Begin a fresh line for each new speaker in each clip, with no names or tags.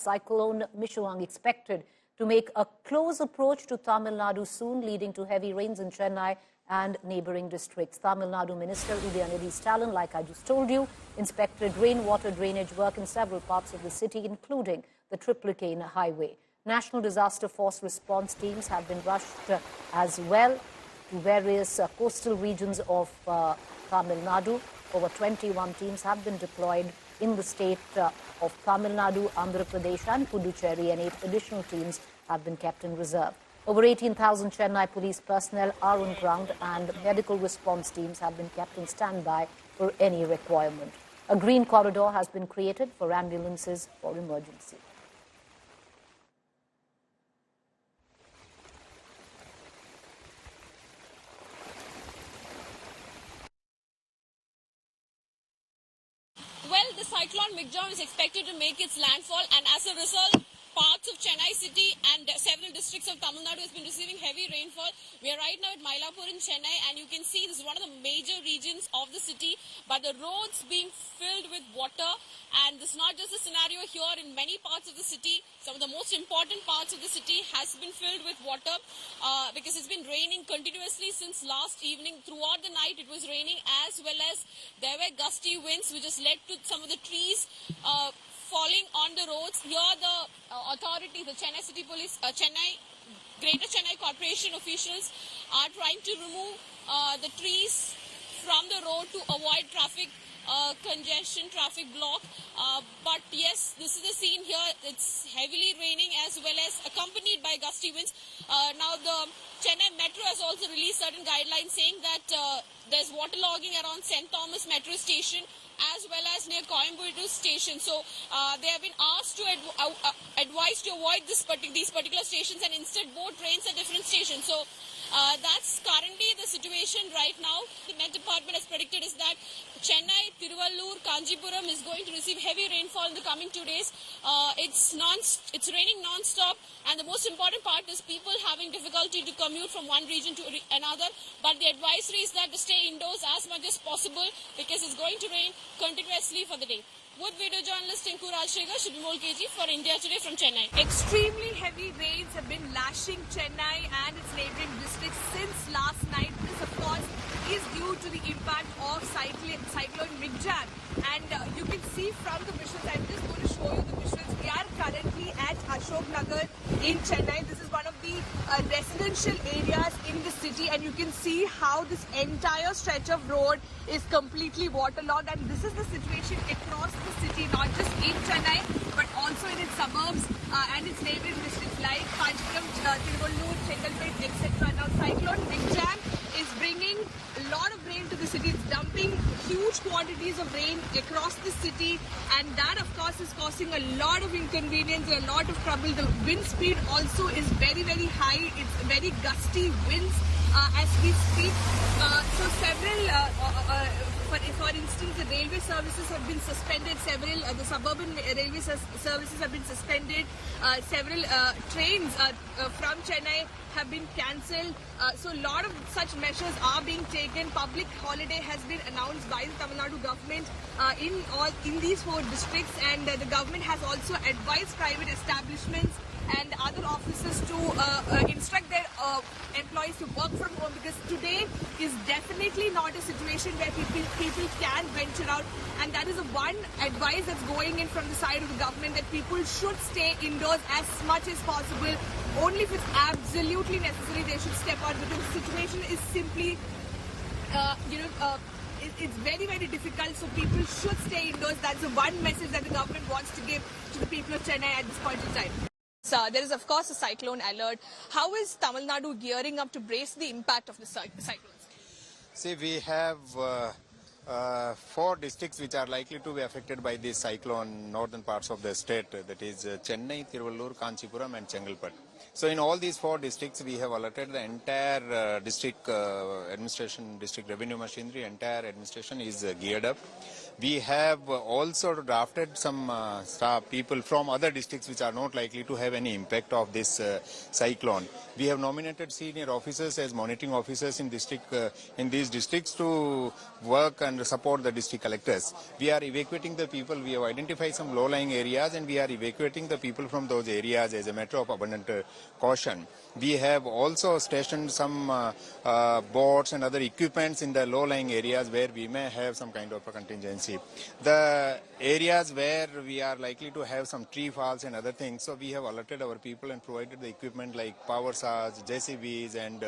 Cyclone Michaung expected to make a close approach to Tamil Nadu soon, leading to heavy rains in Chennai and neighboring districts. Tamil Nadu Minister Udayanidhi Stalin, like I just told you, inspected rainwater drainage work in several parts of the city, including the Triplicane Highway. National Disaster Force response teams have been rushed as well to various coastal regions of Tamil Nadu. Over 21 teams have been deployed in the state of Tamil Nadu, Andhra Pradesh and Pondicherry, and 8 additional teams have been kept in reserve. Over 18,000 Chennai police personnel are on ground and medical response teams have been kept on standby for any requirement. A green corridor has been created for ambulances for emergency.
Well, the Cyclone Michaung is expected to make its landfall, and as a result, parts of Chennai city and several districts of Tamil Nadu has been receiving heavy rainfall. We are right now at Mylapore in Chennai, and you can see this is one of the major regions of the city, but the roads being filled with water. And this is not just a scenario here. In many parts of the city, some of the most important parts of the city has been filled with water because it's been raining continuously since last evening. Throughout the night, it was raining, as well as there were gusty winds, which has led to some of the trees falling on the roads. Here, the authorities, the Chennai City Police, Greater Chennai Corporation officials are trying to remove the trees from the road to avoid traffic congestion, traffic block. But yes, this is the scene here. It's heavily raining as well as accompanied by gusty winds. Now, the Chennai Metro has also released certain guidelines saying that there's waterlogging around St. Thomas Metro Station as well as near Coimbatore Station. So they have been asked to advise to avoid these particular stations and instead board trains at different stations. So that's currently the situation right now. The Met Department has predicted is that Chennai, Tiruvallur, Kanjipuram is going to receive heavy rainfall in the coming 2 days. It's raining non-stop, and the most important part is people having difficulty to commute from one region to another. But the advisory is that to stay indoors as much as possible because it's going to rain continuously for the day. With video journalist Tinku Rajshekhar, Shibimol KG for India Today from Chennai.
Extremely heavy rains have been lashing Chennai and its neighbouring districts since last night. This, of course, is due to the impact of Cyclone Michaung. And you can see from the visuals, I'm just going to show you the visuals. We are currently at Ashok Nagar in Chennai. This is one of the residential areas in the city, and you can see how this entire stretch of road is completely waterlogged. And this is the situation across the city, not just in Chennai, but also in its suburbs and its neighbouring districts like Kanjipuram, Tiruvallur, Chengalpet, etc. Now, Cyclone Michaung is bringing a lot of rain to the city. It's dumping huge quantities of rain across the city, and that, of course, is causing a lot of inconvenience, a lot of trouble. The wind speed also is very, very high. It's very gusty winds as we speak. So several, for instance, the railway services have been suspended. Several, the suburban railway services have been suspended. Several trains from Chennai have been cancelled. So a lot of such measures are being taken. Public holiday has been announced by the Tamil Nadu government in these 4 districts, and the government has also advised private establishments and other offices to instruct their employees to work from home, because today is definitely not a situation where people can venture out, and that is the one advice that's going in from the side of the government, that people should stay indoors as much as possible. Only if it's absolutely necessary they should step out, because the situation is simply it's very, very difficult, so people should stay indoors. That's the one message that the government wants to give to the people of Chennai at this point in time. So there is, of course, a cyclone alert. How is Tamil Nadu gearing up to brace the impact of the cyclones?
See, we have 4 districts which are likely to be affected by this cyclone, northern parts of the state, that is Chennai, Tiruvallur, Kanchipuram and Chengalpet. So in all these 4 districts, we have alerted the entire district administration, district revenue machinery, entire administration is geared up. We have also drafted some staff people from other districts which are not likely to have any impact of this cyclone. We have nominated senior officers as monitoring officers in these districts to work and support the district collectors. We are evacuating the people. We have identified some low-lying areas and we are evacuating the people from those areas as a matter of abundant caution. We have also stationed some boats and other equipments in the low-lying areas where we may have some kind of a contingency. The areas where we are likely to have some tree falls and other things, so we have alerted our people and provided the equipment like power saws, JCBs and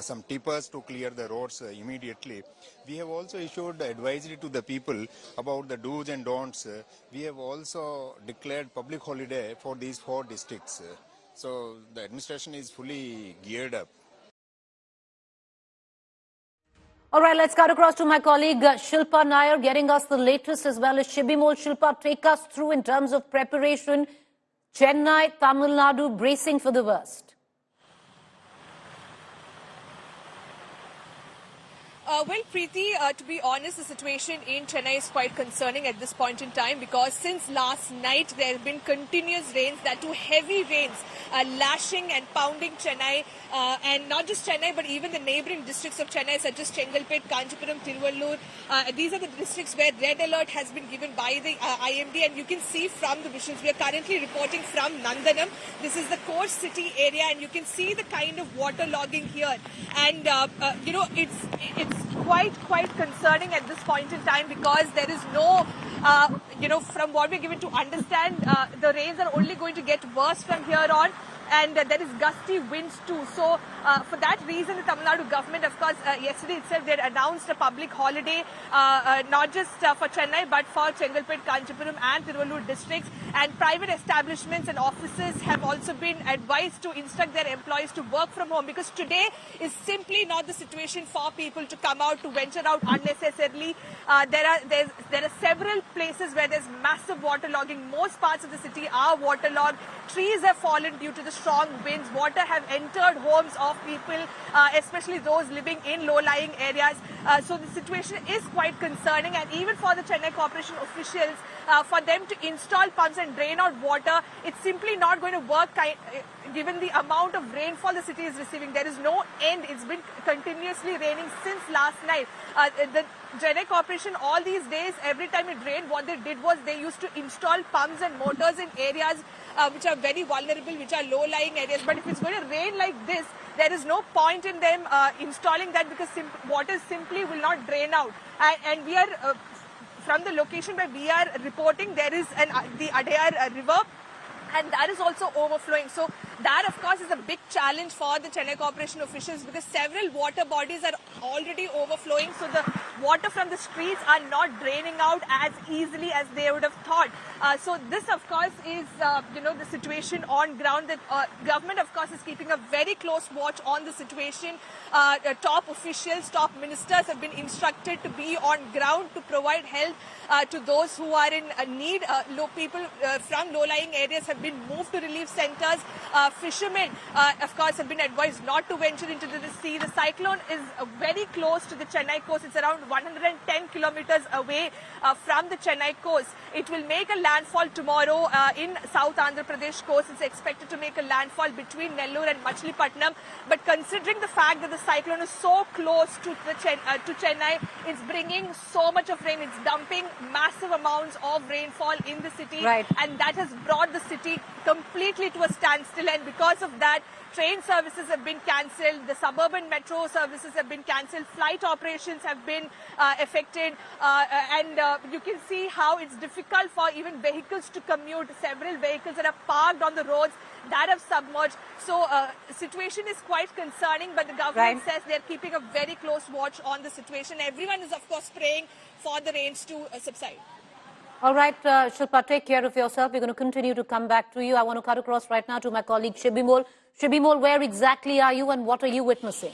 some tippers to clear the roads immediately. We have also issued advisory to the people about the do's and don'ts. We have also declared public holiday for these 4 districts. So the administration is fully geared up.
All right, let's cut across to my colleague Shilpa Nair, getting us the latest as well as Shibimol. Shilpa, take us through in terms of preparation. Chennai, Tamil Nadu bracing for the worst.
Well, Preeti, to be honest, the situation in Chennai is quite concerning at this point in time because since last night there have been continuous rains, that too heavy rains, lashing and pounding Chennai, and not just Chennai but even the neighbouring districts of Chennai such as Chengalpet, Kanchipuram, Tiruvallur. These are the districts where red alert has been given by the IMD, and you can see from the visuals. We are currently reporting from Nandanam. This is the core city area and you can see the kind of water logging here, and it's quite concerning at this point in time because there is no, from what we're given to understand, the rains are only going to get worse from here on. And there is gusty winds too. So for that reason, the Tamil Nadu government, of course, yesterday itself they had announced a public holiday, not just for Chennai but for Chengalpet, Kanchipuram and Tiruvallur districts. And private establishments and offices have also been advised to instruct their employees to work from home because today is simply not the situation for people to come out, to venture out unnecessarily. There are several places where there's massive water logging. Most parts of the city are waterlogged. Trees have fallen due to the strong winds. Water have entered homes of people, especially those living in low-lying areas. So the situation is quite concerning, and even for the Chennai Corporation officials, for them to install pumps and drain out water, it's simply not going to work given the amount of rainfall the city is receiving. There is no end. It's been continuously raining since last night. The Chennai Corporation all these days, every time it rained, what they did was they used to install pumps and motors in areas which are very vulnerable, which are low-lying areas. But if it's going to rain like this, there is no point in them installing that because water simply will not drain out. And we are, from the location where we are reporting, there is the Adayar River, and that is also overflowing. So that, of course, is a big challenge for the Chennai Corporation officials because several water bodies are already overflowing. So the water from the streets are not draining out as easily as they would have thought. So this, of course, is the situation on ground. The government, of course, is keeping a very close watch on the situation. Top officials, top ministers have been instructed to be on ground to provide help to those who are in need. People from low-lying areas have been moved to relief centers. Fishermen, of course, have been advised not to venture into the sea. The cyclone is very close to the Chennai coast. It's around 110 kilometers away from the Chennai coast. It will make a landfall tomorrow in South Andhra Pradesh coast. It's expected to make a landfall between Nellore and Machilipatnam. But considering the fact that the cyclone is so close to Chennai, it's bringing so much of rain. It's dumping massive amounts of rainfall in the city.
Right.
And that has brought the city completely to a standstill. And because of that, train services have been cancelled. The suburban metro services have been cancelled. Flight operations have been affected. And you can see how it's difficult for even vehicles to commute. Several vehicles that are parked on the roads that have submerged. So situation is quite concerning, but the government says they're keeping a very close watch on the situation. Everyone is, of course, praying for the rains to subside.
All right, Shilpa, take care of yourself. We're going to continue to come back to you. I want to cut across right now to my colleague Shibimol. Shibimol, where exactly are you and what are you witnessing?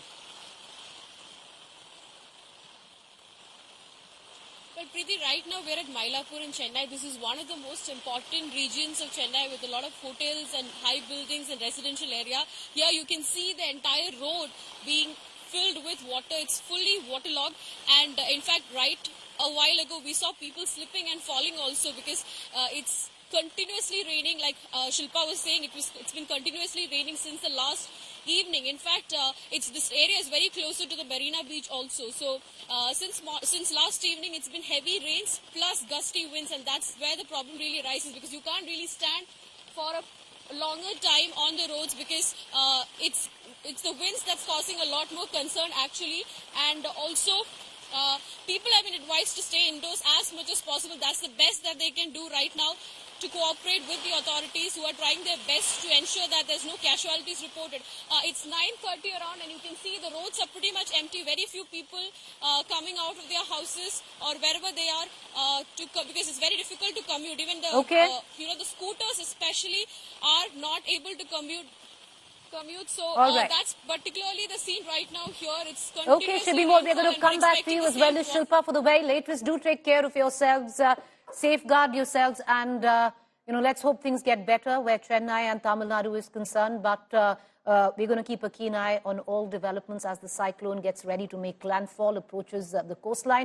Well, Preeti, right now we're at Mylapore in Chennai. This is one of the most important regions of Chennai with a lot of hotels and high buildings and residential area. Here you can see the entire road being filled with water. It's fully waterlogged, and in fact right a while ago, we saw people slipping and falling also because it's continuously raining. Like Shilpa was saying, it's been continuously raining since the last evening. In fact, this area is very closer to the Marina Beach also. So since last evening, it's been heavy rains plus gusty winds, and that's where the problem really arises, because you can't really stand for a longer time on the roads, because it's the winds that's causing a lot more concern actually. And also people have been advised to stay indoors as much as possible. That's the best that they can do right now, to cooperate with the authorities who are trying their best to ensure that there's no casualties reported. It's 9:30 around, and you can see the roads are pretty much empty. Very few people coming out of their houses or wherever they are because it's very difficult to commute. Even the the scooters especially are not able to commute. So that's particularly the scene right now here. It's
okay, Shibi, we're going to come back to you as well as Shilpa for the very latest. Do take care of yourselves, safeguard yourselves, and let's hope things get better where Chennai and Tamil Nadu is concerned. But we're going to keep a keen eye on all developments as the cyclone gets ready to make landfall, approaches the coastline.